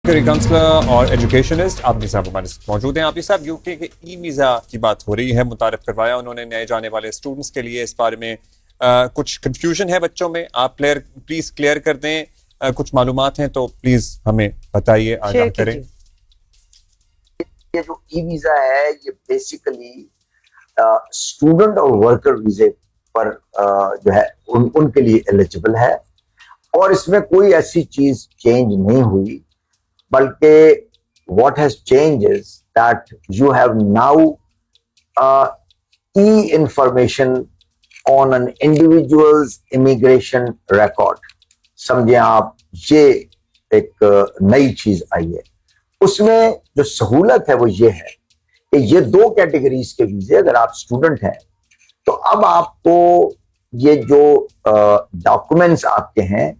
Counsellor और educationist Abid साहब हमारे साथ मौजूद हैं। आबिद साहब, यूके के ई वीज़ा की बात हो रही है, मुतारिफ करवाया उन्होंने नए जाने वाले स्टूडेंट्स के लिए। इस बारे में कुछ कंफ्यूजन है बच्चों में, आप प्लीज क्लियर कर दें। कुछ मालूमात हैं तो प्लीज हमें बताइए, आगाह करें। ये जो ई वीजा है ये बेसिकली स्टूडेंट और वर्कर वीजे पर जो है उनके लिए एलिजिबल है, और इसमें कोई ऐसी चीज चेंज नहीं हुई, बल्कि what has changed is that you have now e-information on an individual's immigration record। समझे आप, ये एक नई चीज आई है। उसमें जो सहूलत है वो ये है कि ये दो कैटेगरीज के वीजे, अगर आप स्टूडेंट हैं तो अब आपको ये जो डॉक्यूमेंट्स आपके हैं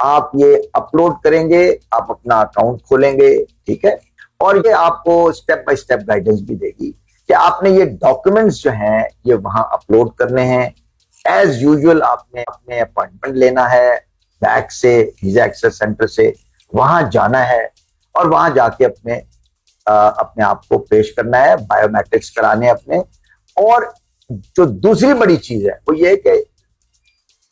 आप ये अपलोड करेंगे, आप अपना अकाउंट खोलेंगे, ठीक है, और ये आपको स्टेप बाय स्टेप गाइडेंस भी देगी कि आपने ये डॉक्यूमेंट्स जो हैं ये वहां अपलोड करने हैं। एज यूजुअल आपने अपने अपॉइंटमेंट लेना है बैक से, वीजा एक्सेस सेंटर से, वहां जाना है और वहां जाके अपने आप को पेश करना है, बायोमेट्रिक्स कराने अपने। और जो दूसरी बड़ी चीज है वो ये कि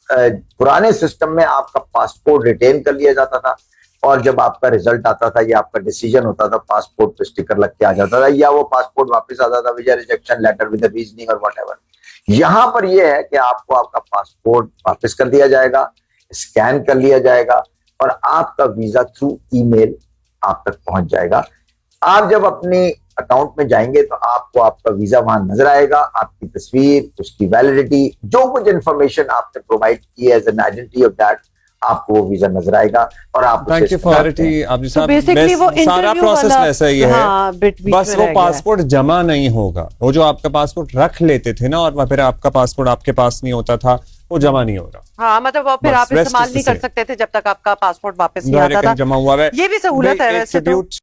पुराने सिस्टम में आपका पासपोर्ट रिटेन कर लिया जाता था, और जब आपका रिजल्ट आता था या आपका डिसीजन होता था, पासपोर्ट पे स्टिकर लग के आ जाता था, या वो पासपोर्ट वापस आता था with rejection letter with reasoning और व्हाटएवर। यहां पर यह है कि आपको आपका पासपोर्ट वापस कर दिया जाएगा, स्कैन कर लिया जाएगा और आपका वीजा थ्रू ईमेल आप तक पहुंच जाएगा। आप जब अपनी अकाउंट में जाएंगे तो आपको आपका वीजा वहां नजर आएगा, आपकी तस्वीर, उसकी वैलिडिटी, जो कुछ इंफॉर्मेशन आपने प्रोवाइड की है as an identity of that, आपको वो वीजा नजर आएगा और आप थैंक यू फॉर सारा प्रोसेस वैसा ही है। बस वो पासपोर्ट जमा नहीं होगा, वो जो आपका पासपोर्ट रख लेते थे ना और फिर आपका पासपोर्ट आपके पास नहीं होता था, वो जमा नहीं हो रहा। हाँ, मतलब वो फिर आप इस्तेमाल नहीं कर सकते थे जब तक आपका पासपोर्ट वापस नहीं आता था। जमा हुआ है, ये भी सहूलत है वैसे तो।